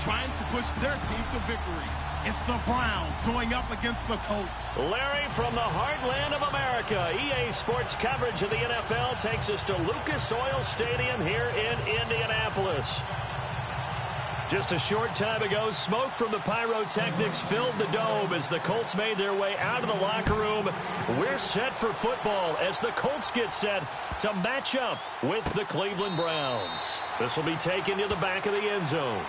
trying to push their team to victory. It's the Browns going up against the Colts. Larry, from the heartland of America, EA Sports coverage of the NFL takes us to Lucas Oil Stadium here in Indianapolis. Just a short time ago, smoke from the pyrotechnics filled the dome as the Colts made their way out of the locker room. We're set for football as the Colts get set to match up with the Cleveland Browns. This will be taken to the back of the end zone.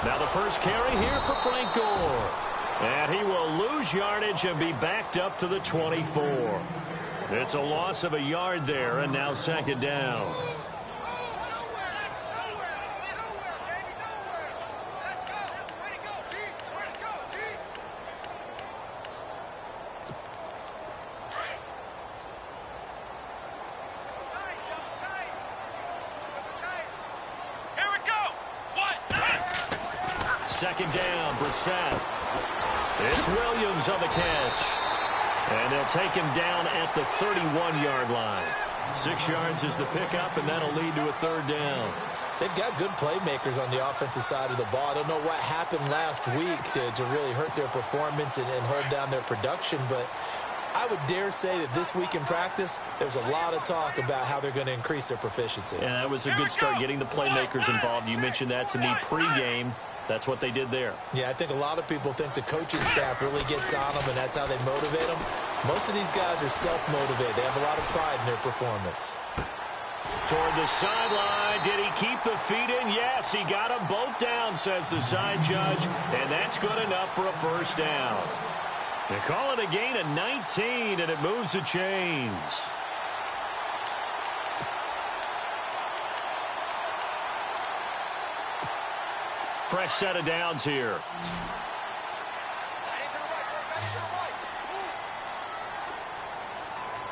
Now the first carry here for Frank Gore. And he will lose yardage and be backed up to the 24. It's a loss of a yard there, and now second down. Second down, Brissett. It's Williams on the catch. And they'll take him down at the 31-yard line. 6 yards is the pickup, and that'll lead to a third down. They've got good playmakers on the offensive side of the ball. I don't know what happened last week to really hurt their performance and hold down their production, but I would dare say that this week in practice, there's a lot of talk about how they're going to increase their proficiency. And that was a good start, getting the playmakers involved. You mentioned that to me pregame. That's what they did there. Yeah, I think a lot of people think the coaching staff really gets on them, and that's how they motivate them. Most of these guys are self-motivated. They have a lot of pride in their performance. Toward the sideline. Did he keep the feet in? Yes, he got them both down, says the side judge, and that's good enough for a first down. They call it a gain of 19, and it moves the chains. Fresh set of downs here.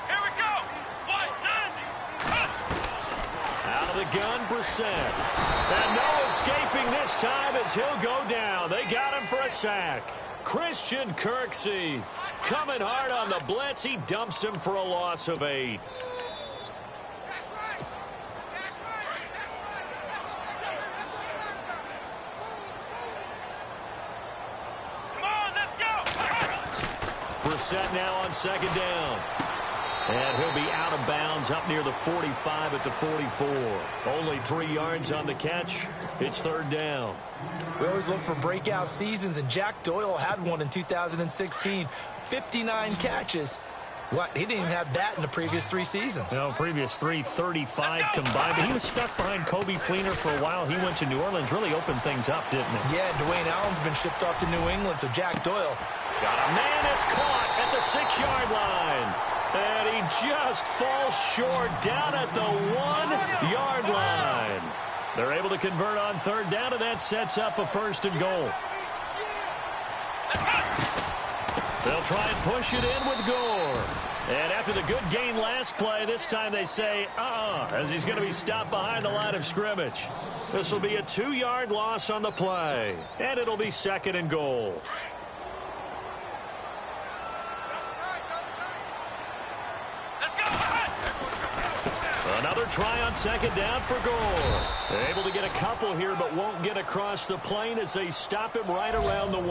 Here we go. Out of the gun, Brissett. And no escaping this time as he'll go down. They got him for a sack. Christian Kirksey coming hard on the blitz. He dumps him for a loss of 8. Brissett now on second down. And he'll be out of bounds up near the 45 at the 44. Only 3 yards on the catch. It's third down. We always look for breakout seasons, and Jack Doyle had one in 2016. 59 catches. What? He didn't even have that in the previous 3 seasons. No, previous 3, 35 combined. But he was stuck behind Kobe Fleener for a while. He went to New Orleans, really opened things up, didn't he? Yeah, Dwayne Allen's been shipped off to New England, so Jack Doyle. Got a man that's caught at the 6-yard line. And he just falls short down at the 1-yard line. They're able to convert on third down, and that sets up a first and goal. They'll try and push it in with Gore. And after the good gain last play, this time they say, as he's going to be stopped behind the line of scrimmage. This will be a 2-yard loss on the play. And it'll be second and goal. Another try on second down for Gore. They're able to get a couple here, but won't get across the plane as they stop him right around the 1.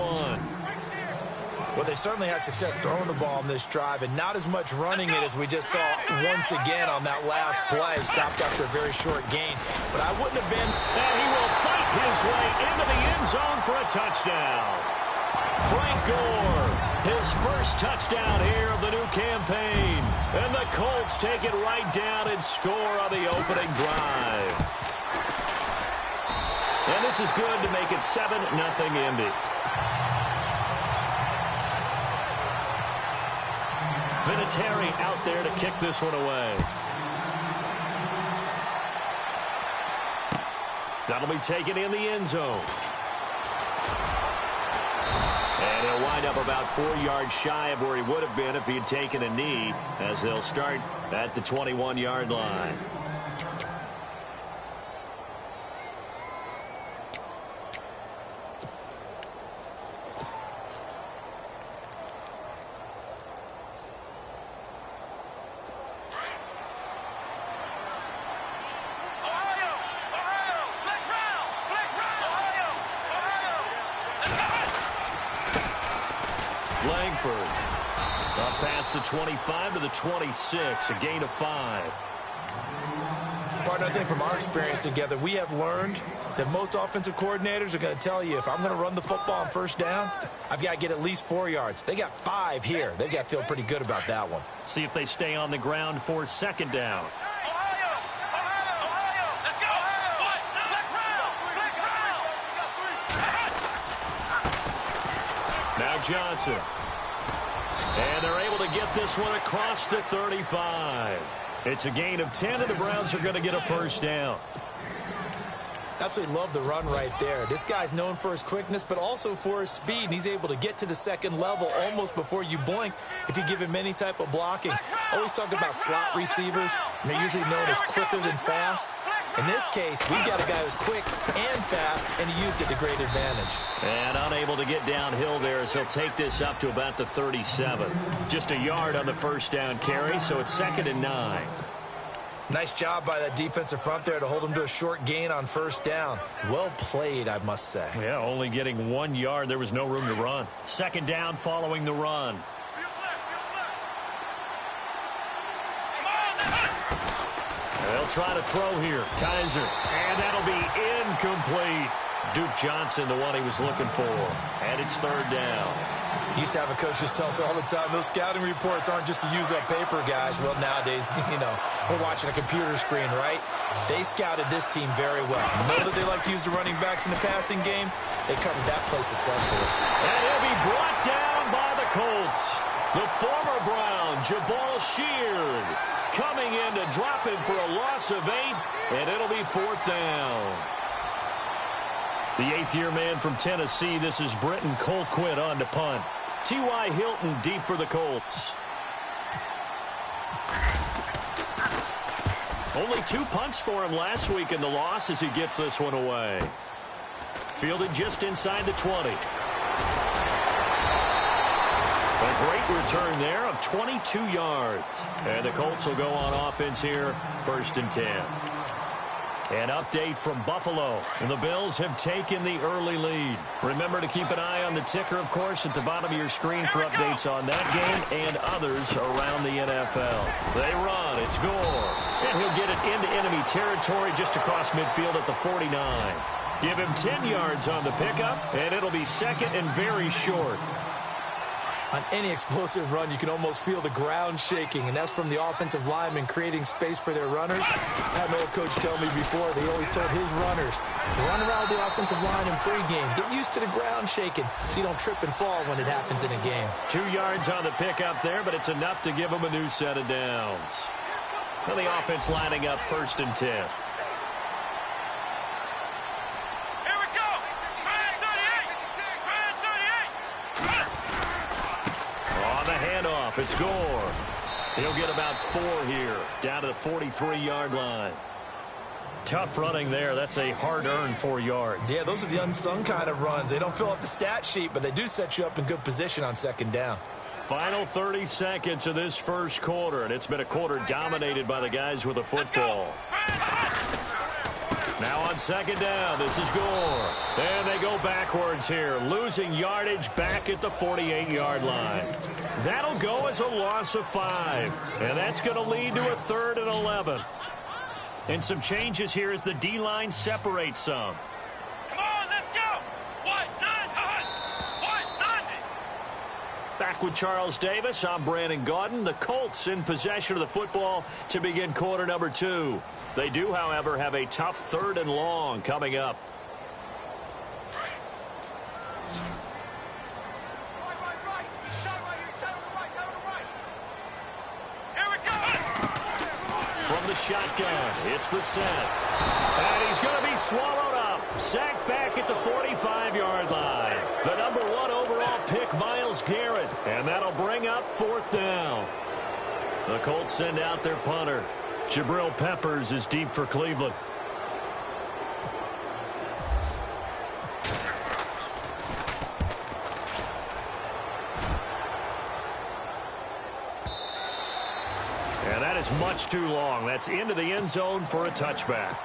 Well, they certainly had success throwing the ball in this drive, and not as much running it as we just saw once again on that last play. Stopped after a very short gain. But I wouldn't have been... And he will fight his way into the end zone for a touchdown. Frank Gore, his first touchdown here of the new campaign. And the Colts take it right down and score on the opening drive. And this is good to make it 7-0 Indy. Vinatieri out there to kick this one away. That'll be taken in the end zone. And he'll wind up about 4 yards shy of where he would have been if he had taken a knee, as they'll start at the 21-yard line. Up past the 25 to the 26, a gain of 5. Partner, I think from our experience together, we have learned that most offensive coordinators are going to tell you, if I'm going to run the football on first down, I've got to get at least 4 yards. They got 5 here. They've got to feel pretty good about that one. See if they stay on the ground for second down. Now Johnson. And they're able to get this one across the 35. It's a gain of 10, and the Browns are going to get a first down. Absolutely love the run right there. This guy's known for his quickness, but also for his speed. And he's able to get to the second level almost before you blink if you give him any type of blocking. I always talk about slot receivers, and they're usually known as quicker than fast. In this case, we've got a guy who's quick and fast, and he used it to great advantage. And unable to get downhill there as he'll take this up to about the 37. Just a yard on the first down carry, so it's 2nd and 9. Nice job by that defensive front there to hold him to a short gain on first down. Well played, I must say. Yeah, only getting 1 yard. There was no room to run. Second down following the run. They'll try to throw here. Kaiser. And that'll be incomplete. Duke Johnson, the one he was looking for. And it's 3rd down. He used to have a coach just tell us all the time, those scouting reports aren't just to use up paper, guys. Well, nowadays, we're watching a computer screen, right? They scouted this team very well. Know that they like to use the running backs in the passing game. They covered that play successfully. And he'll be brought down by the Colts. The former Brown, Jabal Sheard, coming in to drop him for a loss of 8, and it'll be 4th down. The 8th-year man from Tennessee, this is Britton Colquitt on to punt. T.Y. Hilton deep for the Colts. Only 2 punts for him last week in the loss as he gets this one away. Fielded just inside the 20. A great return there of 22 yards. And the Colts will go on offense here, 1st and 10. An update from Buffalo. And the Bills have taken the early lead. Remember to keep an eye on the ticker, of course, at the bottom of your screen for updates on that game and others around the NFL. They run. It's Gore. And he'll get it into enemy territory just across midfield at the 49. Give him 10 yards on the pickup, and it'll be 2nd and very short. On any explosive run, you can almost feel the ground shaking, and that's from the offensive linemen creating space for their runners. I had an old coach tell me before, they always told his runners, run around the offensive line in pregame. Get used to the ground shaking so you don't trip and fall when it happens in a game. 2 yards on the pickup there, but it's enough to give them a new set of downs. Well, the offense lining up 1st and 10. Handoff, it's Gore. He'll get about 4 here, down to the 43-yard line. Tough running there. That's a hard-earned 4 yards. Yeah, those are the unsung kind of runs. They don't fill up the stat sheet, but they do set you up in good position on second down. Final 30 seconds of this first quarter, and it's been a quarter dominated by the guys with the football. Now on second down, this is Gore. And they go backwards here, losing yardage back at the 48-yard line. That'll go as a loss of 5. And that's going to lead to a 3rd and 11. And some changes here as the D-line separates some. Come on, let's go! Back with Charles Davis, I'm Brandon Gaudin. The Colts in possession of the football to begin quarter number 2. They do, however, have a tough 3rd and long coming up. From the shotgun, it's Brissett. And he's going to be swallowed up. Sacked back at the 45-yard line. The number 1 overall pick, Myles Garrett. And that'll bring up 4th down. The Colts send out their punter. Jabril Peppers is deep for Cleveland. And that is much too long. That's into the end zone for a touchback.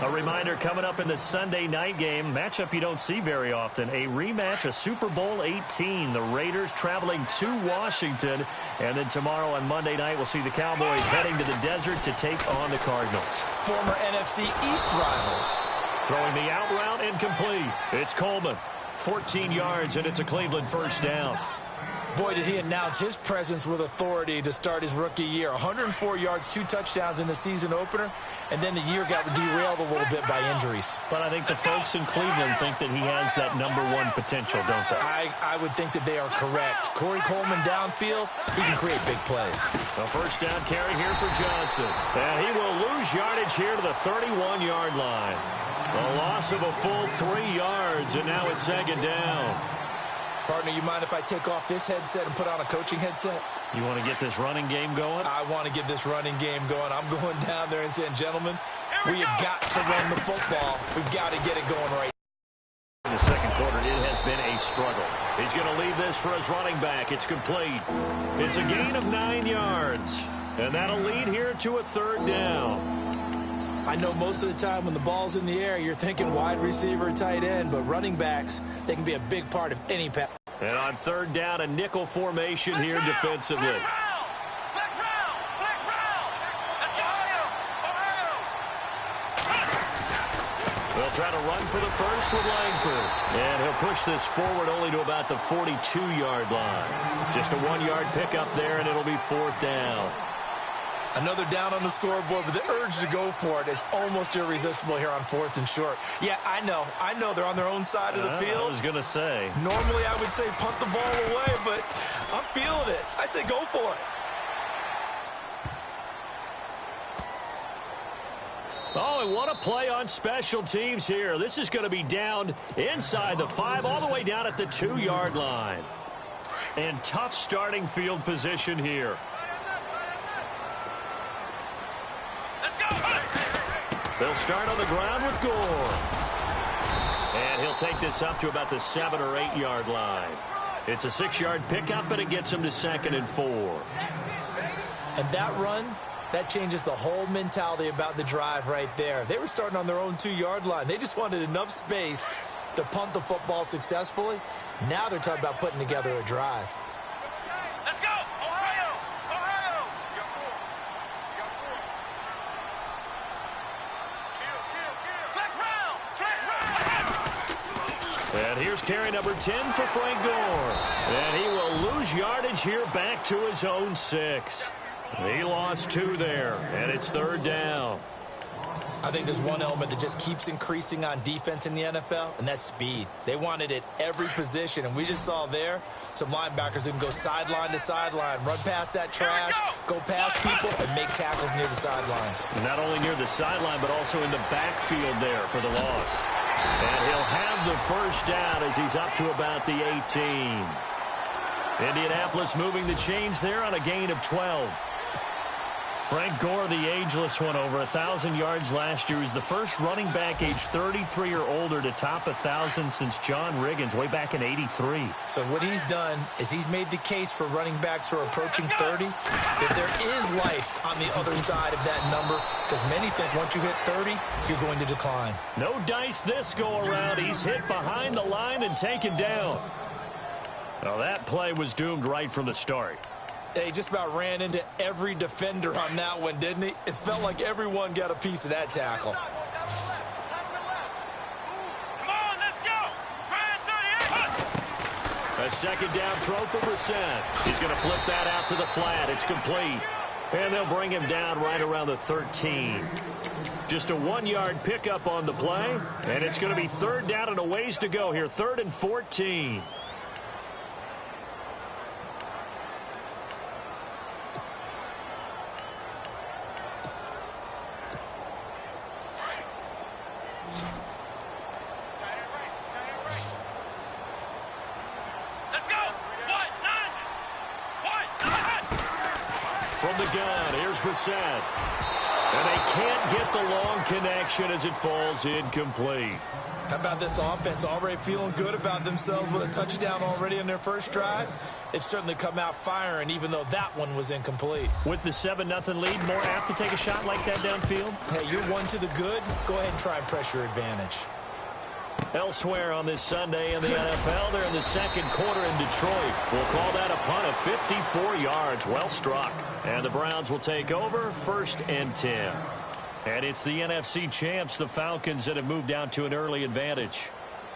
A reminder coming up in the Sunday night game, matchup you don't see very often, a rematch of Super Bowl 18. The Raiders traveling to Washington. And then tomorrow on Monday night, we'll see the Cowboys heading to the desert to take on the Cardinals. Former NFC East rivals. Throwing the out route incomplete. It's Coleman. 14 yards, and it's a Cleveland first down. Boy, did he announce his presence with authority to start his rookie year. 104 yards, 2 touchdowns in the season opener, and then the year got derailed a little bit by injuries. But I think the folks in Cleveland think that he has that number 1 potential, don't they? I would think that they are correct. Corey Coleman downfield, he can create big plays. A first down carry here for Johnson. And he will lose yardage here to the 31-yard line. A loss of a full 3 yards, and now it's 2nd down. Partner, you mind if I take off this headset and put on a coaching headset? You want to get this running game going? I want to get this running game going. I'm going down there and saying, gentlemen, we have got to run the football. We've got to get it going right. In the second quarter, it has been a struggle. He's going to leave this for his running back. It's complete. It's a gain of 9 yards. And that'll lead here to a 3rd down. I know most of the time when the ball's in the air, you're thinking wide receiver, tight end, but running backs, they can be a big part of any pass. And on 3rd down, a nickel formation here defensively. Flex route. They'll try to run for the first with Langford. And he'll push this forward only to about the 42-yard line. Just a 1-yard pickup there, and it'll be 4th down. Another down on the scoreboard, but the urge to go for it is almost irresistible here on 4th and short. Yeah, I know they're on their own side of the field. I was going to say. Normally I would say punt the ball away, but I'm feeling it. I say go for it. Oh, and what a play on special teams here. This is going to be down inside the 5, all the way down at the 2-yard line. And tough starting field position here. They'll start on the ground with Gore. And he'll take this up to about the 7 or 8-yard line. It's a 6-yard pickup, but it gets him to 2nd and 4. And that run, that changes the whole mentality about the drive right there. They were starting on their own 2-yard line. They just wanted enough space to punt the football successfully. Now they're talking about putting together a drive. Let's go! Ohio! And here's carry number 10 for Frank Gore. And he will lose yardage here back to his own 6. He lost 2 there, and it's 3rd down. I think there's one element that just keeps increasing on defense in the NFL, and that's speed. They want it at every position, and we just saw there some linebackers who can go sideline to sideline, run past that trash, go past people, and make tackles near the sidelines. And not only near the sideline, but also in the backfield there for the loss. And he'll have the first down as he's up to about the 18. Indianapolis moving the chains there on a gain of 12. Frank Gore, the ageless one, over 1,000 yards last year. He's the first running back age 33 or older to top 1,000 since John Riggins way back in '83. So what he's done is he's made the case for running backs who are approaching 30 that there is life on the other side of that number, because many think once you hit 30, you're going to decline. No dice this go around. He's hit behind the line and taken down. Well, that play was doomed right from the start. He just about ran into every defender on that one, didn't he? It felt like everyone got a piece of that tackle. Come on, let's go! A second down throw for Brissett. He's going to flip that out to the flat. It's complete. And they'll bring him down right around the 13. Just a 1-yard pickup on the play. And it's going to be 3rd down and a ways to go here. 3rd and 14. gun. Here's Brissett. And they can't get the long connection as it falls incomplete. How about this offense already feeling good about themselves with a touchdown already in their first drive? They've certainly come out firing, even though that one was incomplete. With the 7-0 lead, more apt to take a shot like that downfield? Hey, you're one to the good. Go ahead and try and press your advantage. Elsewhere on this Sunday in the NFL, they're in the second quarter in Detroit. We'll call that a punt of 54 yards. Well struck. And the Browns will take over 1st and 10. And it's the NFC champs, the Falcons, that have moved out to an early advantage.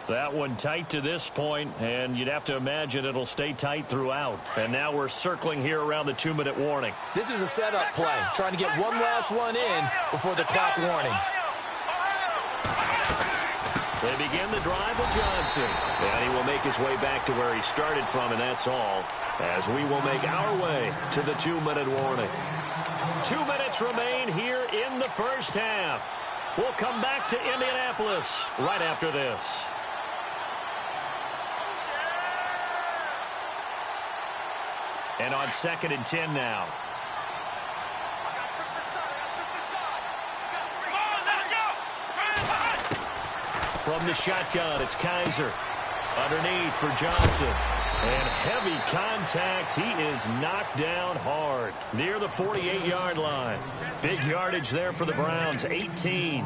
That one tight to this point, and you'd have to imagine it'll stay tight throughout. And now we're circling here around the 2-minute warning. This is a setup play, trying to get one last one in before the clock warning. They begin the drive with Johnson. And he will make his way back to where he started from, and that's all. As we will make our way to the 2-minute warning. 2 minutes remain here in the first half. We'll come back to Indianapolis right after this. And on 2nd and 10 now. From the shotgun, it's Kaiser. Underneath for Johnson. And heavy contact. He is knocked down hard near the 48-yard line. Big yardage there for the Browns, 18.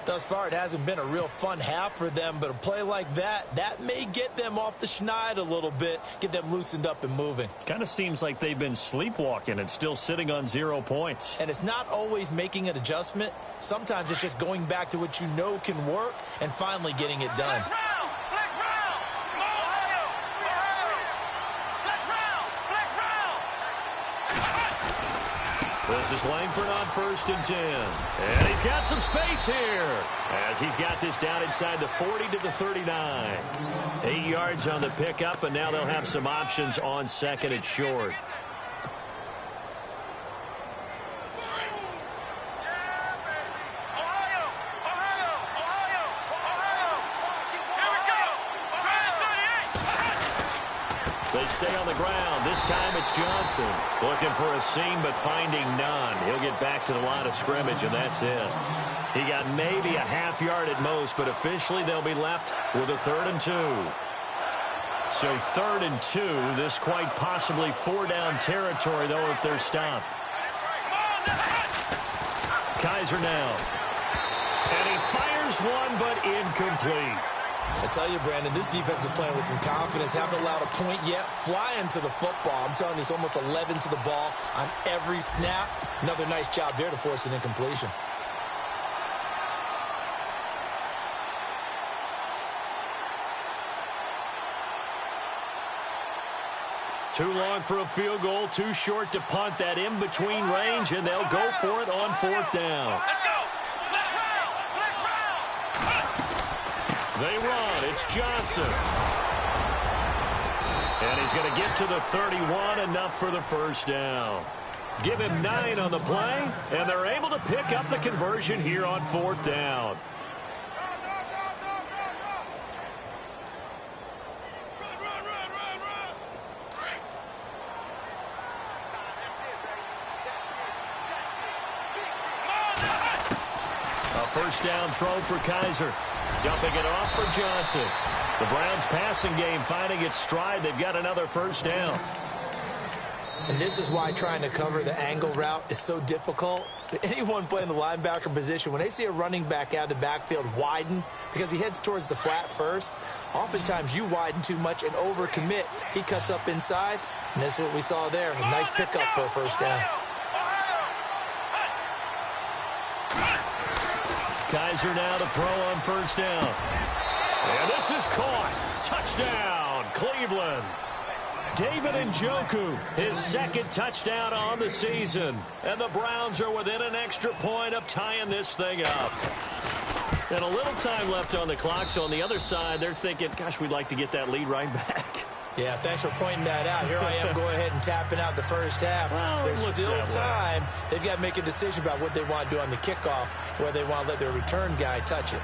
Thus far, it hasn't been a real fun half for them, but a play like that may get them off the schneid a little bit, get them loosened up and moving. Kind of seems like they've been sleepwalking and still sitting on 0 points. And it's not always making an adjustment. Sometimes it's just going back to what you know can work and finally getting it done. This is Langford on 1st and 10. And he's got some space here as he's got this down inside the 40 to the 39. 8 yards on the pickup, and now they'll have some options on 2nd and short. They stay on the ground. This time it's Johnson. Looking for a seam, but finding none. He'll get back to the line of scrimmage, and that's it. He got maybe a half yard at most, but officially they'll be left with a 3rd and 2. So 3rd and 2. This quite possibly 4-down territory, though, if they're stopped. Kaiser now. And he fires one, but incomplete. I tell you, Brandon, this defense is playing with some confidence. Haven't allowed a point yet. Flying to the football. I'm telling you, it's almost 11 to the ball on every snap. Another nice job there to force an incompletion. Too long for a field goal, too short to punt. That in-between range, and they'll go for it on 4th down. They run. It's Johnson. And he's going to get to the 31, enough for the 1st down. Give him 9 on the play, and they're able to pick up the conversion here on 4th down. A 1st down throw for Kaiser. Dumping it off for Johnson. The Browns passing game finding its stride. They've got another 1st down. And this is why trying to cover the angle route is so difficult. Anyone playing the linebacker position, when they see a running back out of the backfield widen because he heads towards the flat first, oftentimes you widen too much and overcommit. He cuts up inside, and that's what we saw there. A nice pickup for a 1st down. Kaiser now to throw on 1st down. And this is caught. Touchdown, Cleveland. David Njoku, his 2nd touchdown on the season. And the Browns are within an extra point of tying this thing up. And a little time left on the clock, so on the other side, they're thinking, gosh, we'd like to get that lead right back. Yeah, thanks for pointing that out. Here I am going ahead and tapping out the 1st half. Well, there's still time. They've got to make a decision about what they want to do on the kickoff, whether they want to let their return guy touch it.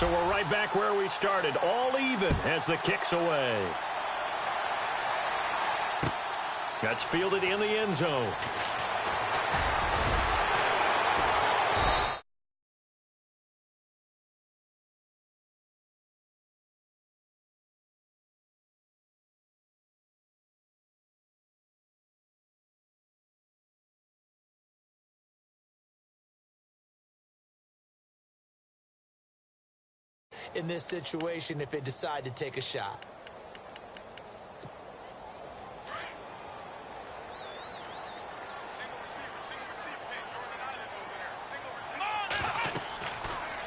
So we're right back where we started, all even as the kick's away. That's fielded in the end zone. In this situation if they decide to take a shot.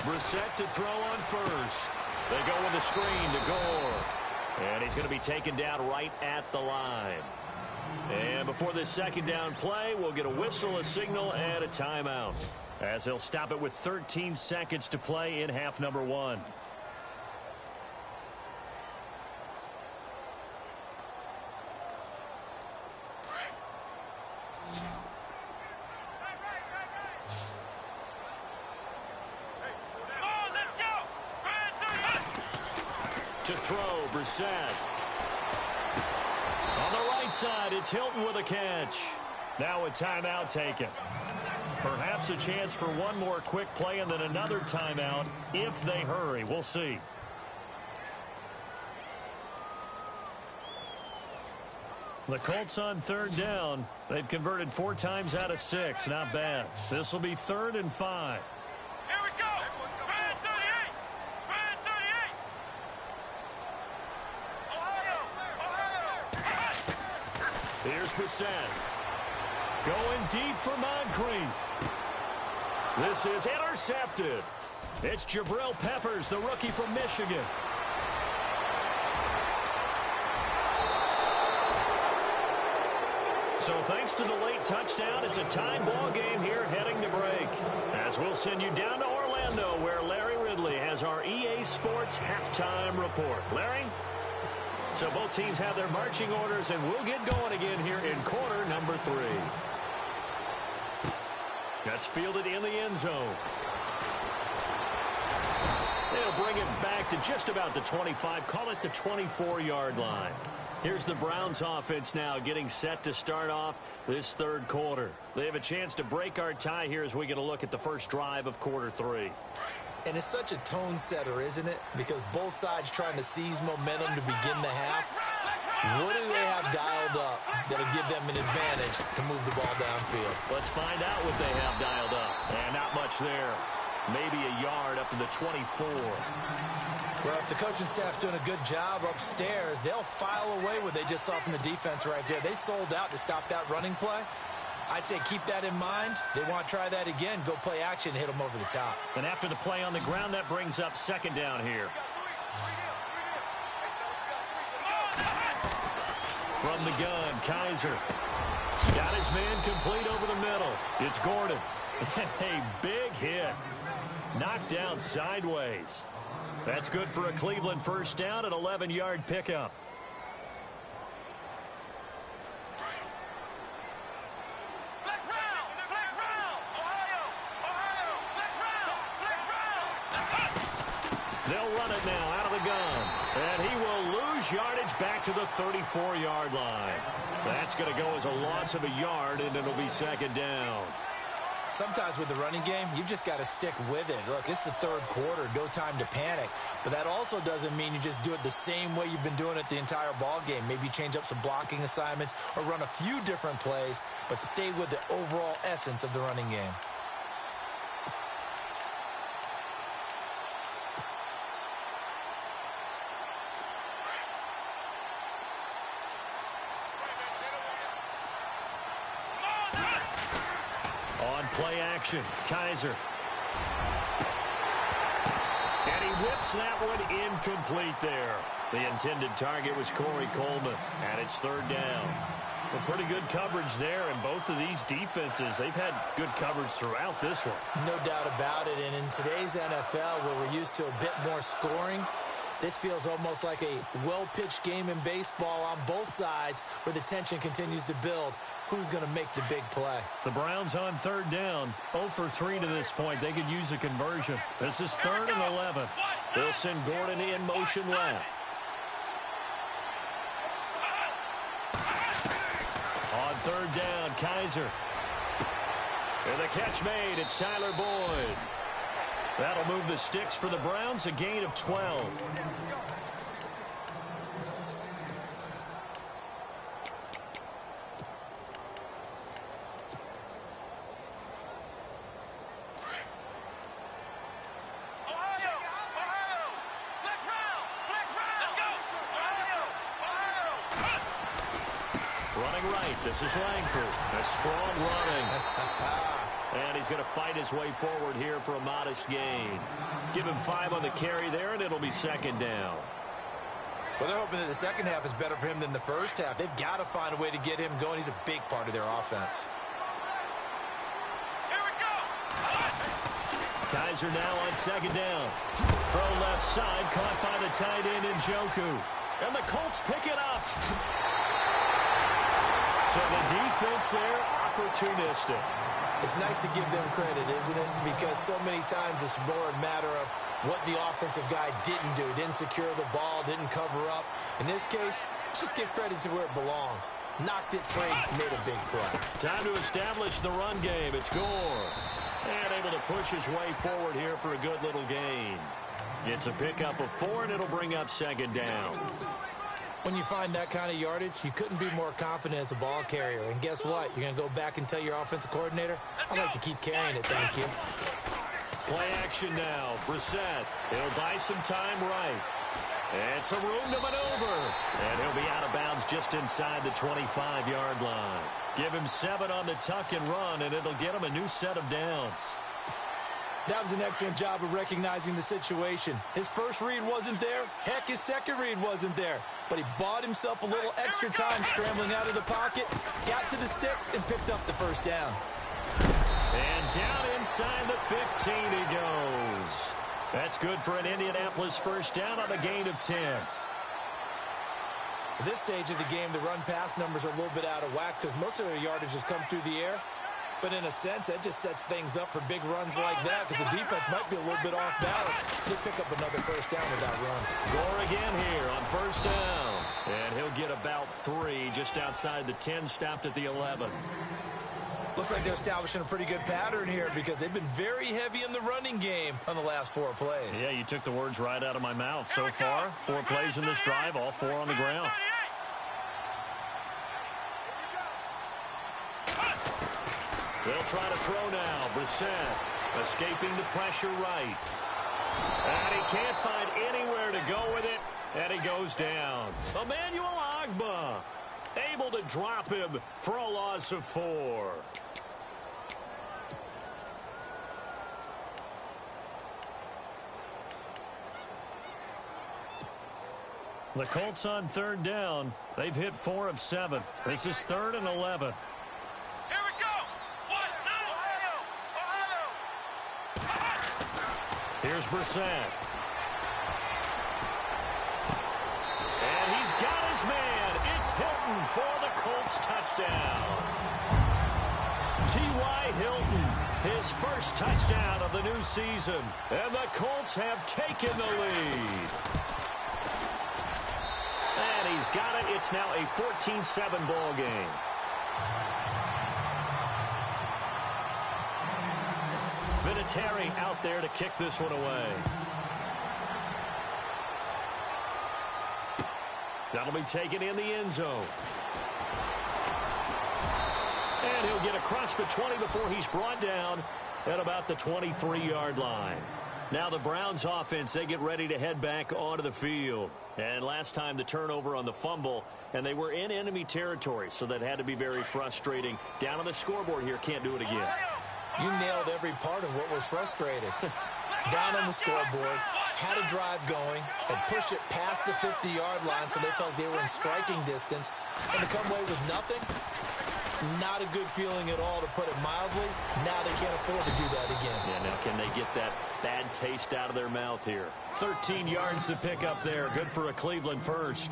Brissett to throw on first. They go with a screen to Gore. And he's going to be taken down right at the line. And before this second down play, we'll get a whistle, a signal, and a timeout, as they'll stop it with 13 seconds to play in half number 1. To throw, Brissett. On the right side, it's Hilton with a catch. Now a timeout taken. Perhaps a chance for one more quick play and then another timeout if they hurry. We'll see. The Colts on third down. They've converted 4 times out of 6. Not bad. This will be 3rd and 5. Here we go. Red 38. Red 38. Ohio. Here's Brissett. Going deep for Moncrief. This is intercepted. It's Jabril Peppers, the rookie from Michigan. So thanks to the late touchdown, it's a tie ball game here heading to break. As we'll send you down to Orlando, where Larry Ridley has our EA Sports halftime report. Larry? So both teams have their marching orders, and we'll get going again here in quarter number 3. That's fielded in the end zone. They'll bring it back to just about the 25, call it the 24-yard line. Here's the Browns offense now getting set to start off this third quarter. They have a chance to break our tie here as we get a look at the first drive of quarter 3. And it's such a tone setter, isn't it? Because both sides trying to seize momentum to begin the half. What do they have dialed up that'll give them an advantage to move the ball downfield? Let's find out what they have dialed up. And not much there. Maybe a yard up to the 24. Well, if the coaching staff's doing a good job upstairs, they'll file away what they just saw from the defense right there. They sold out to stop that running play. I'd say keep that in mind. They want to try that again. Go play action and hit them over the top. And after the play on the ground, that brings up second down here. From the gun, Kaiser. Got his man complete over the middle. It's Gordon. A big hit. Knocked down sideways. That's good for a Cleveland first down, an 11-yard pickup. Flex round. Flex round. Ohio. Ohio. Flex round. Flex round. They'll run it now out of the gun. And he will lose yardage back to the 34-yard line. That's going to go as a loss of a yard, and it'll be second down. Sometimes with the running game, you've just got to stick with it. Look, it's the third quarter, no time to panic. But that also doesn't mean you just do it the same way you've been doing it the entire ball game. Maybe change up some blocking assignments or run a few different plays, but stay with the overall essence of the running game. Play action. Kaiser. And he whips that one incomplete there. The intended target was Corey Coleman, and it's third down. Well, pretty good coverage there, and both of these defenses, they've had good coverage throughout this one. No doubt about it, and in today's NFL, where we're used to a bit more scoring, this feels almost like a well-pitched game in baseball on both sides where the tension continues to build. Who's going to make the big play? The Browns on third down, 0 for 3 to this point. They could use a conversion. This is 3rd and 11. They'll send Gordon in motion left. On third down, Kaiser. And the catch made. It's Tyler Boyd. That'll move the sticks for the Browns, a gain of 12. Running right, this is Langford. A strong running. And he's going to fight his way forward here for a modest gain. Give him 5 on the carry there, and it'll be second down. Well, they're hoping that the second half is better for him than the first half. They've got to find a way to get him going. He's a big part of their offense. Here we go. Kaiser now on second down. Throw left side, caught by the tight end Njoku. And the Colts pick it up. So the defense there, opportunistic. It's nice to give them credit, isn't it? Because so many times it's more a matter of what the offensive guy didn't do. Didn't secure the ball, didn't cover up. In this case, let's just give credit to where it belongs. Knocked it free, made a big play. Time to establish the run game. It's Gore. And able to push his way forward here for a good little gain. It's a pickup of 4, and it'll bring up second down. When you find that kind of yardage, you couldn't be more confident as a ball carrier. And guess what? You're going to go back and tell your offensive coordinator, I'd like to keep carrying it, thank you. Play action now. Brissett. He'll buy some time right. And some room to maneuver. And he'll be out of bounds just inside the 25-yard line. Give him 7 on the tuck and run, and it'll get him a new set of downs. That was an excellent job of recognizing the situation. His first read wasn't there. Heck, his second read wasn't there. But he bought himself a little extra time scrambling out of the pocket, got to the sticks, and picked up the first down. And down inside the 15 he goes. That's good for an Indianapolis first down on a gain of 10. At this stage of the game, the run-pass numbers are a little bit out of whack because most of their yardage has come through the air. But in a sense, that just sets things up for big runs like that because the defense might be a little bit off balance. They pick up another first down with that run. Gore again here on first down. And he'll get about 3 just outside the 10, stopped at the 11. Looks like they're establishing a pretty good pattern here because they've been very heavy in the running game on the last 4 plays. Yeah, you took the words right out of my mouth. So far, 4 plays in this drive, all 4 on the ground. They'll try to throw now. Brissett escaping the pressure right. And he can't find anywhere to go with it. And he goes down. Emmanuel Ogbah able to drop him for a loss of 4. The Colts on third down. They've hit 4 of 7. This is 3rd and 11. Here we go. Ohio. Here's Brissett. And he's got his man. It's Hilton for the Colts touchdown. T.Y. Hilton, his first touchdown of the new season. And the Colts have taken the lead. And he's got it. It's now a 14-7 ball game. Vinatieri out there to kick this one away. That'll be taken in the end zone. And he'll get across the 20 before he's brought down at about the 23-yard line. Now the Browns offense, they get ready to head back onto the field. And last time the turnover on the fumble, and they were in enemy territory, so that had to be very frustrating. Down on the scoreboard here, can't do it again. You nailed every part of what was frustrating. Down on the scoreboard, had a drive going, had pushed it past the 50-yard line so they felt like they were in striking distance, and to come away with nothing, not a good feeling at all, to put it mildly. Now they can't afford to do that again. Yeah, now can they get that bad taste out of their mouth here? 13 yards to pick up there. Good for a Cleveland first.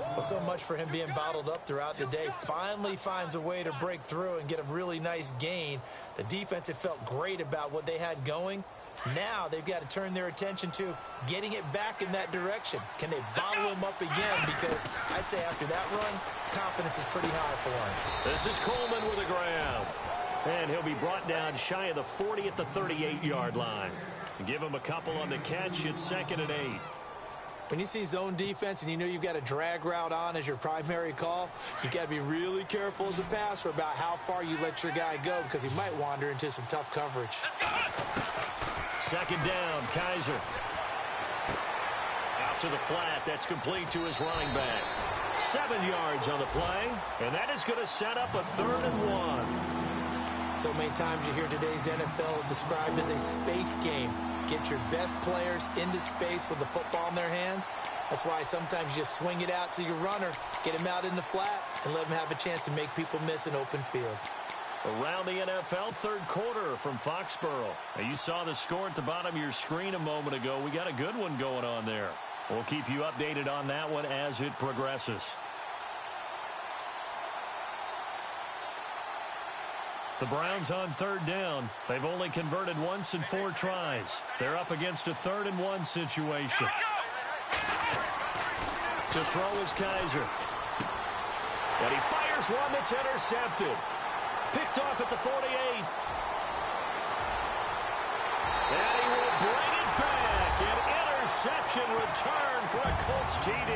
Well, so much for him being bottled up throughout the day. Finally finds a way to break through and get a really nice gain. The defense had felt great about what they had going, Now they've got to turn their attention to getting it back in that direction. Can they bottle him up again? Because I'd say after that run, confidence is pretty high for him. This is Coleman with a grab. And he'll be brought down shy of the 40 at the 38-yard line. Give him a couple on the catch. It's 2nd and 8. When you see zone defense and you know you've got a drag route on as your primary call, you've got to be really careful as a passer about how far you let your guy go because he might wander into some tough coverage. 2nd down, Kaiser. Out to the flat. That's complete to his running back. 7 yards on the play, and that is going to set up a 3rd and 1. So many times you hear today's NFL described as a space game. Get your best players into space with the football in their hands. That's why sometimes you just swing it out to your runner, get him out in the flat, and let him have a chance to make people miss an open field. Around the NFL, 3rd quarter from Foxborough. Now, you saw the score at the bottom of your screen a moment ago. We got a good one going on there. We'll keep you updated on that one as it progresses. The Browns on 3rd down. They've only converted once in 4 tries. They're up against a 3rd and 1 situation. To throw is Kaiser. And he fires one that's intercepted. Picked off at the 48. And he will bring it back. An interception return for a Colts TD.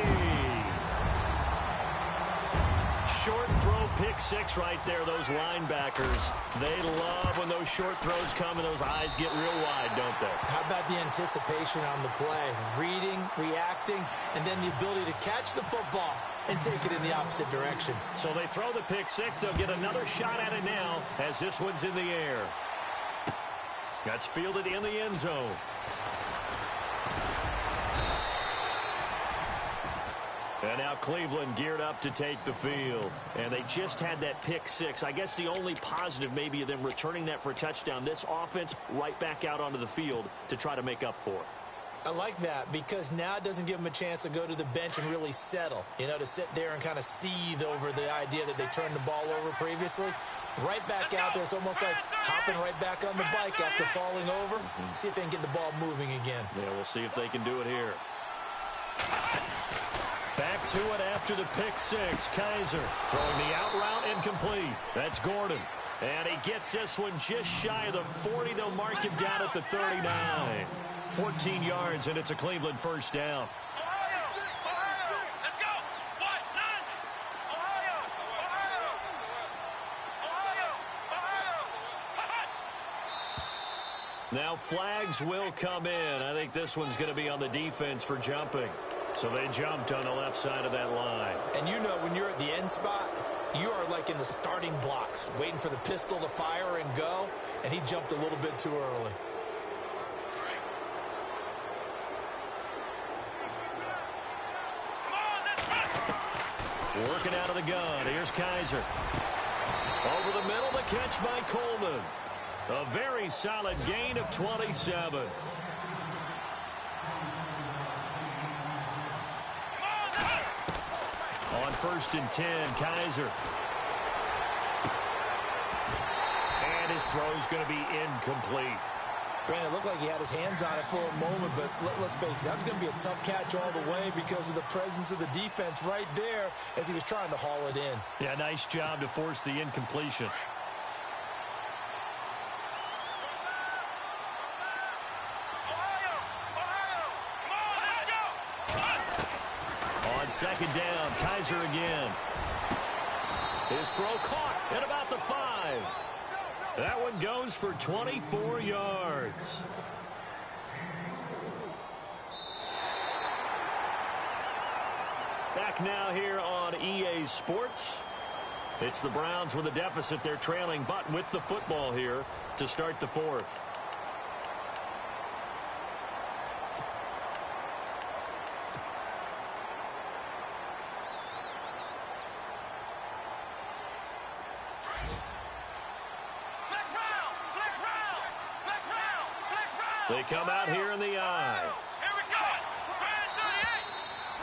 Short throw, pick 6 right there. Those linebackers, they love when those short throws come and those eyes get real wide, don't they? How about the anticipation on the play? Reading, reacting, and then the ability to catch the football and take it in the opposite direction. So they throw the pick 6. They'll get another shot at it now as this one's in the air. That's fielded in the end zone. And now Cleveland geared up to take the field. And they just had that pick 6. I guess the only positive maybe of them returning that for a touchdown. This offense right back out onto the field to try to make up for it. I like that because now it doesn't give them a chance to go to the bench and really settle. You know, to sit there and kind of seethe over the idea that they turned the ball over previously. Right back out there. It's almost like hopping right back on the bike after falling over. See if they can get the ball moving again. Yeah, we'll see if they can do it here. Back to it after the pick 6. Kaiser throwing the out route incomplete. That's Gordon. And he gets this one just shy of the 40. They'll mark him down at the 39. 14 yards, and it's a Cleveland first down. Now flags will come in. I think this one's going to be on the defense for jumping. So they jumped on the left side of that line. And you know when you're at the end spot, you are like in the starting blocks, waiting for the pistol to fire and go, and he jumped a little bit too early. Working out of the gun. Here's Kaiser. Over the middle, the catch by Coleman. A very solid gain of 27. On 1st and 10, Kaiser. And his throw's going to be incomplete. Brandon, it looked like he had his hands on it for a moment, but let's face it, that was going to be a tough catch all the way because of the presence of the defense right there as he was trying to haul it in. Yeah, nice job to force the incompletion. On 2nd down, Kaiser again. His throw caught at about the 5. That one goes for 24 yards. Back now here on EA Sports. It's the Browns with a deficit. They're trailing, but with the football here to start the 4th. They come out here in the eye.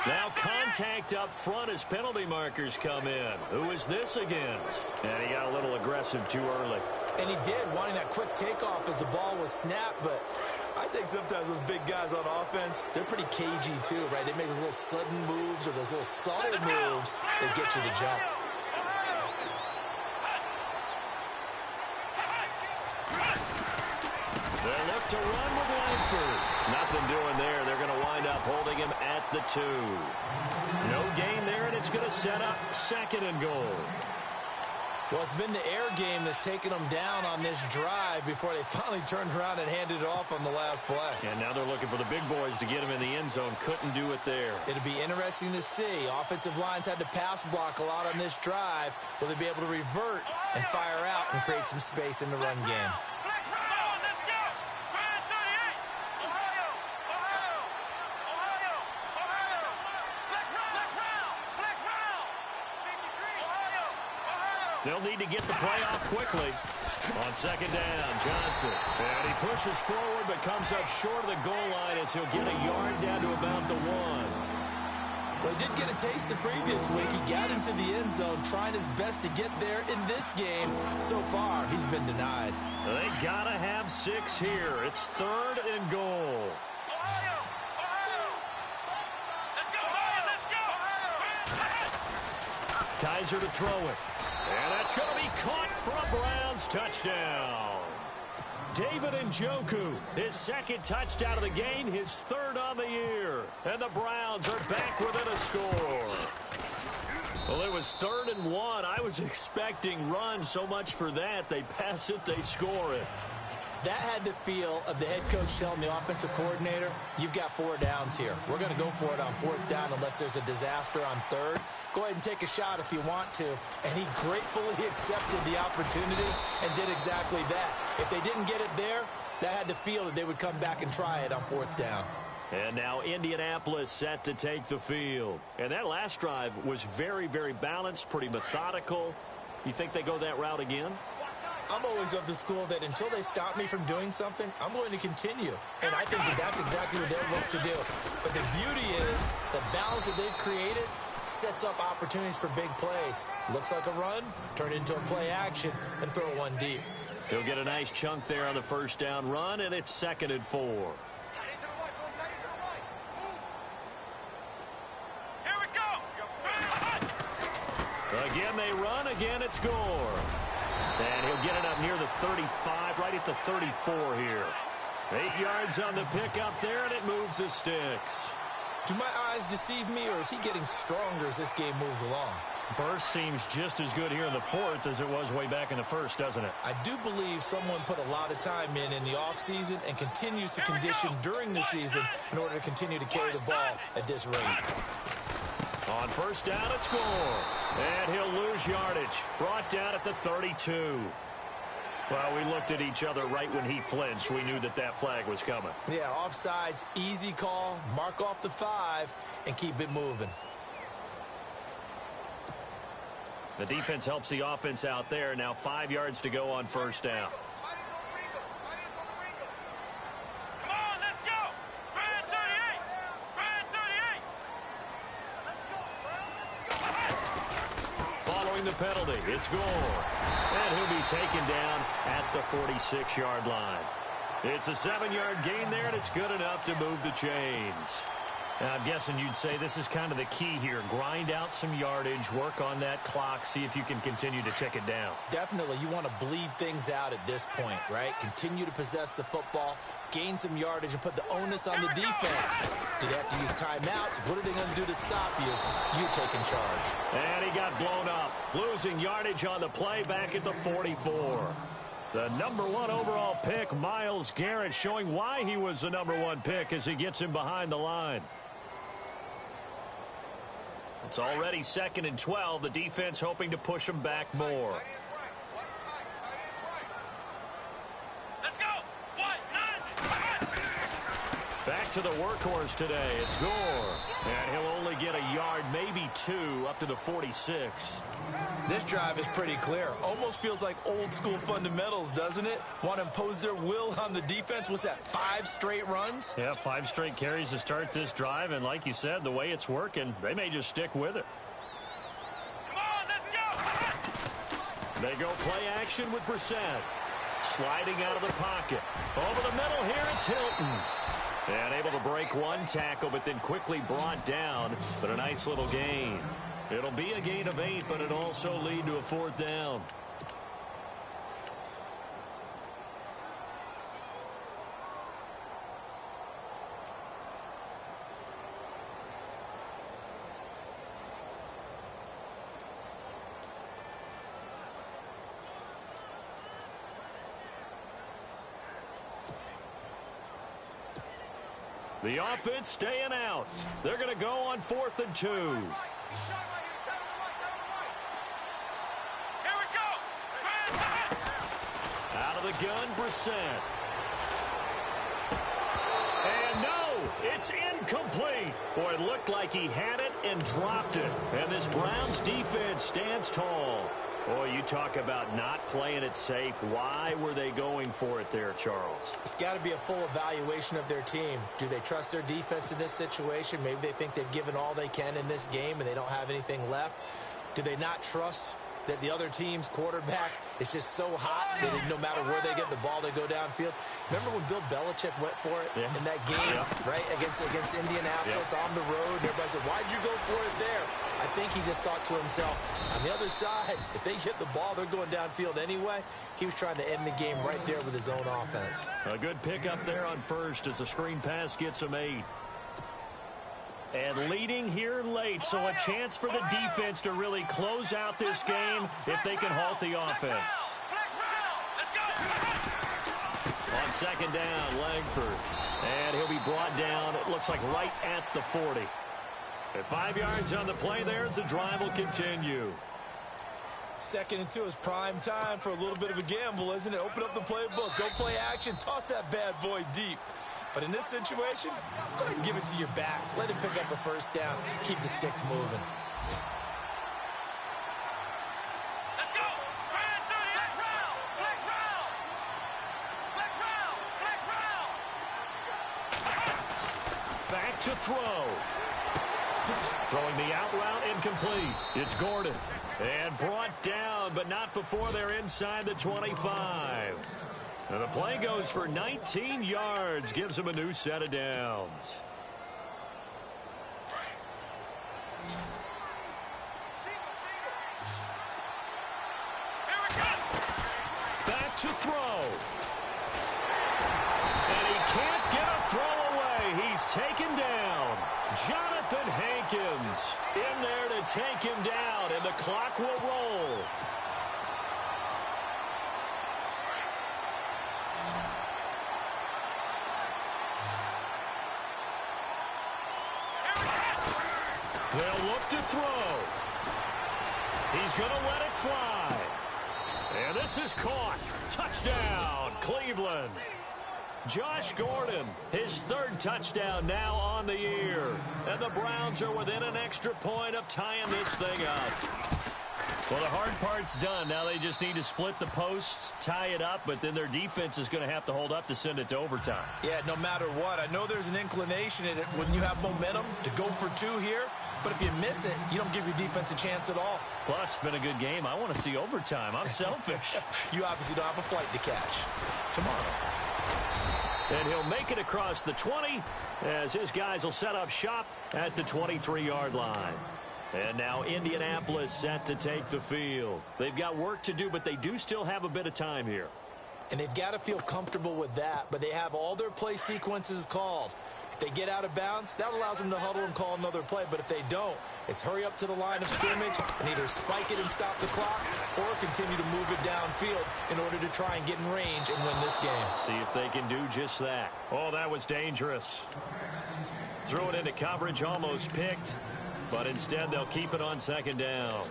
Now contact up front as penalty markers come in. Who is this against? And he got a little aggressive too early. And he did, wanting that quick takeoff as the ball was snapped, but I think sometimes those big guys on offense, they're pretty cagey too, right? They make those little sudden moves or those little subtle moves that get you to jump. They'll look to run with Langford. Nothing doing there. They're going to wind up holding him at the 2. No gain there, and it's going to set up 2nd and goal. Well, it's been the air game that's taken them down on this drive before they finally turned around and handed it off on the last play. And now they're looking for the big boys to get him in the end zone. Couldn't do it there. It'll be interesting to see. Offensive lines had to pass block a lot on this drive. Will they be able to revert and fire out and create some space in the run game? They'll need to get the play off quickly. On 2nd down, Johnson. And he pushes forward but comes up short of the goal line as he'll get a yard down to about the 1. Well, he did get a taste the previous week. He got into the end zone trying his best to get there in this game. So far, he's been denied. They got to have 6 here. It's 3rd and goal. Kaiser to throw it. And that's going to be caught for a Browns touchdown. David Njoku, his 2nd touchdown of the game, his 3rd on the year. And the Browns are back within a score. Well, it was 3rd and 1. I was expecting run so much for that. They pass it, they score it. That had the feel of the head coach telling the offensive coordinator, you've got 4 downs here. We're going to go for it on 4th down unless there's a disaster on 3rd. Go ahead and take a shot if you want to. And he gratefully accepted the opportunity and did exactly that. If they didn't get it there, that had the feel that they would come back and try it on 4th down. And now Indianapolis set to take the field. And that last drive was very, very balanced, pretty methodical. You think they go that route again? I'm always of the school that until they stop me from doing something, I'm going to continue. And I think that that's exactly what they'll look to do. But the beauty is the balance that they've created sets up opportunities for big plays. Looks like a run, turn it into a play action, and throw one deep. He'll get a nice chunk there on the 1st down run, and it's 2nd and 4. Here we go. Again, they run. Again, it's Gore. And he'll get it up near the 35, right at the 34 here. 8 yards on the pickup there, and it moves the sticks. Do my eyes deceive me, or is he getting stronger as this game moves along? Burst seems just as good here in the 4th as it was way back in the 1st, doesn't it? I do believe someone put a lot of time in the offseason and continues to condition during the season in order to continue to carry the ball at this rate. On 1st down, it's Gore. And he'll lose yardage. Brought down at the 32. Well, we looked at each other right when he flinched. We knew that that flag was coming. Yeah, offsides, easy call, mark off the 5, and keep it moving. The defense helps the offense out there. Now 5 yards to go on 1st down. The penalty. It's Gore. And he'll be taken down at the 46-yard line. It's a 7-yard gain there, and it's good enough to move the chains. Now, I'm guessing you'd say this is kind of the key here. Grind out some yardage, work on that clock, see if you can continue to tick it down. Definitely. You want to bleed things out at this point, right? Continue to possess the football, gain some yardage, and put the onus on the defense. Do they have to use timeouts? What are they going to do to stop you? You taking charge. And he got blown up, losing yardage on the play back at the 44. The #1 overall pick, Myles Garrett, showing why he was the #1 pick as he gets him behind the line. It's already 2nd and 12. The defense hoping to push him back more. Let's go. Back to the workhorse today. It's Gore. And he'll only get a yard, maybe 2, up to the 46. This drive is pretty clear. Almost feels like old school fundamentals, doesn't it? Want to impose their will on the defense. What's that, 5 straight runs? Yeah, 5 straight carries to start this drive. And like you said, the way it's working, they may just stick with it. Come on, let's go. They go play action with Brissett. Sliding out of the pocket. Over the middle here, it's Hilton. And able to break one tackle, but then quickly brought down. But a nice little gain. It'll be a gain of 8, but it'll also lead to a 4th down. The offense staying out. They're going to go on 4th and 2. Here we go. Out of the gun, Brissett. And no, it's incomplete. Boy, it looked like he had it and dropped it. And this Browns defense stands tall. Boy, you talk about not playing it safe. Why were they going for it there, Charles? It's got to be a full evaluation of their team. Do they trust their defense in this situation? Maybe they think they've given all they can in this game and they don't have anything left. Do they not trust that the other team's quarterback is just so hot that no matter where they get the ball, they go downfield? Remember when Bill Belichick went for it in that game, right, against Indianapolis on the road? And everybody said, why'd you go for it there? I think he just thought to himself, on the other side, if they get the ball, they're going downfield anyway. He was trying to end the game right there with his own offense. A good pickup there on first as the screen pass gets him 8. And leading here late, so a chance for the defense to really close out this game if they can halt the offense. On 2nd down, Langford. And he'll be brought down, it looks like right at the 40. At 5 yards on the play there, as the drive will continue. 2nd and 2 is prime time for a little bit of a gamble, isn't it? Open up the playbook, go play action, toss that bad boy deep. But in this situation, go ahead and give it to your back. Let him pick up a 1st down. Keep the sticks moving. Let's go. Flex round. Flex round. Flex round. Flex round. Back to throw. Throwing the out route incomplete. It's Gordon. And brought down, but not before they're inside the 25. And the play goes for 19 yards. Gives them a new set of downs. Back to throw. And he can't get a throw away. He's taken down. Jonathan Hankins in there to take him down, and the clock will roll. They'll look to throw. He's going to let it fly. And this is caught. Touchdown, Cleveland. Josh Gordon, his 3rd touchdown now on the year. And the Browns are within an extra point of tying this thing up. Well, the hard part's done. Now they just need to split the posts, tie it up, but then their defense is going to have to hold up to send it to overtime. Yeah, no matter what. I know there's an inclination in it when you have momentum to go for 2 here. But if you miss it, you don't give your defense a chance at all. Plus, it's been a good game. I want to see overtime. I'm selfish. You obviously don't have a flight to catch. Tomorrow. And he'll make it across the 20 as his guys will set up shop at the 23-yard line. And now Indianapolis set to take the field. They've got work to do, but they do still have a bit of time here. And they've got to feel comfortable with that, but they have all their play sequences called. If they get out of bounds, that allows them to huddle and call another play. But if they don't, it's hurry up to the line of scrimmage and either spike it and stop the clock or continue to move it downfield in order to try and get in range and win this game. See if they can do just that. Oh, that was dangerous. Threw it into coverage, almost picked. But instead, they'll keep it on 2nd down.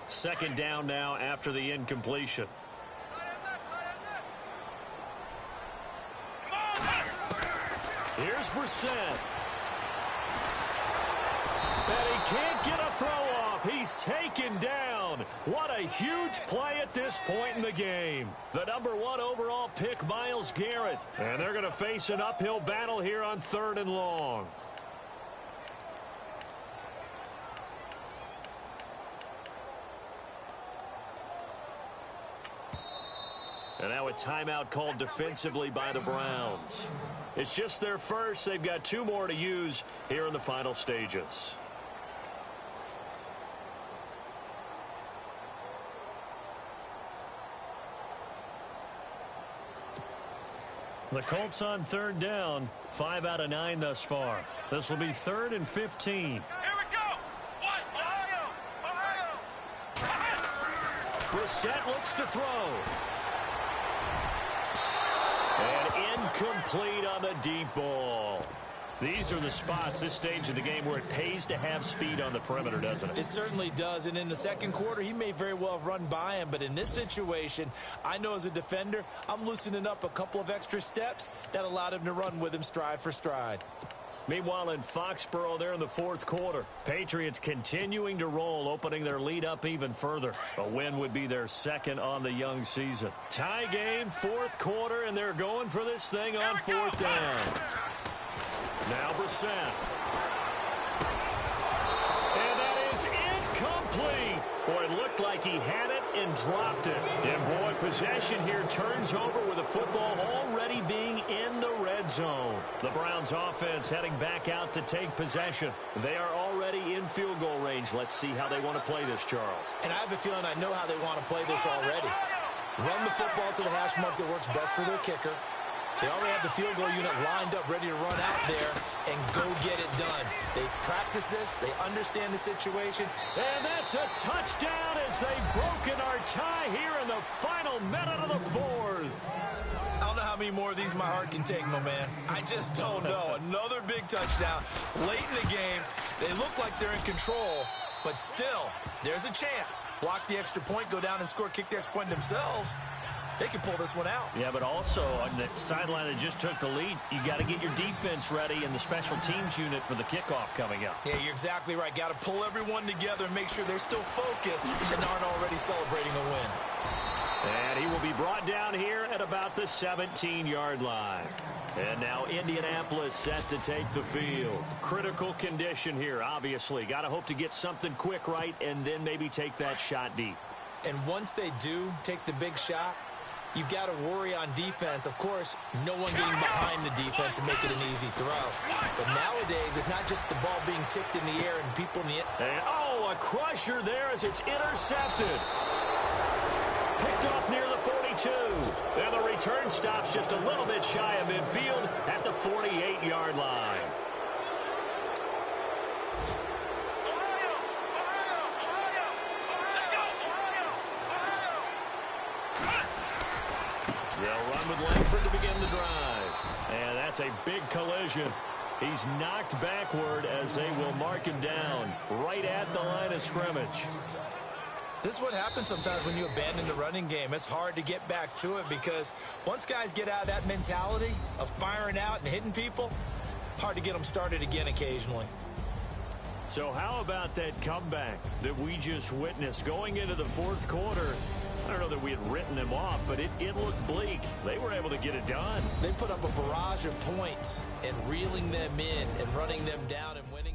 2nd down now after the incompletion. Here's Brissett. And he can't get a throw off. He's taken down. What a huge play at this point in the game. The number 1 overall pick, Myles Garrett. And they're going to face an uphill battle here on 3rd and long. And now a timeout called defensively by the Browns. It's just their first. They've got 2 more to use here in the final stages. The Colts on 3rd down. 5 out of 9 thus far. This will be 3rd and 15. Here we go. Ohio. Brissett looks to throw. And incomplete on the deep ball. These are the spots, this stage of the game, where it pays to have speed on the perimeter, doesn't it? It certainly does. And in the second quarter, he may very well have run by him. But in this situation, I know as a defender, I'm loosening up a couple of extra steps that allowed him to run with him stride for stride. Meanwhile, in Foxborough there in the 4th quarter, Patriots continuing to roll, opening their lead up even further. A win would be their 2nd on the young season. Tie game, 4th quarter, and they're going for this thing on 4th down. Now Brissett. And that is incomplete. Boy, it looked like he had it and dropped it. And boy, possession here turns over with the football already being in the red zone. The Browns offense heading back out to take possession. They are already in field goal range. Let's see how they want to play this, Charles. And I have a feeling I know how they want to play this already. Run the football to the hash mark that works best for their kicker. They already have the field goal unit lined up, ready to run out there and go get it done. They practice this. They understand the situation. And that's a touchdown as they've broken our tie here in the final minute of the 4th. I don't know how many more of these my heart can take, my man. I just don't know. Another big touchdown. Late in the game, they look like they're in control, but still, there's a chance. Block the extra point, go down and score, kick the extra point themselves. They can pull this one out. Yeah, but also on the sideline that just took the lead, you got to get your defense ready and the special teams unit for the kickoff coming up. Yeah, you're exactly right. Got to pull everyone together and make sure they're still focused and aren't already celebrating a win. And he will be brought down here at about the 17-yard line. And now Indianapolis set to take the field. Critical condition here, obviously. Got to hope to get something quick right and then maybe take that shot deep. And once they do take the big shot, you've got to worry on defense. Of course, no one getting behind the defense and make it an easy throw. But nowadays, it's not just the ball being tipped in the air and people in the air. And, oh, a crusher there as it's intercepted. Picked off near the 42. And the return stops just a little bit shy of midfield at the 48-yard line. They'll run with Langford to begin the drive. And that's a big collision. He's knocked backward as they will mark him down right at the line of scrimmage. This is what happens sometimes when you abandon the running game. It's hard to get back to it because once guys get out of that mentality of firing out and hitting people, hard to get them started again occasionally. So how about that comeback that we just witnessed going into the 4th quarter? I don't know that we had written them off, but it looked bleak. They were able to get it done. They put up a barrage of points and reeling them in and running them down and winning.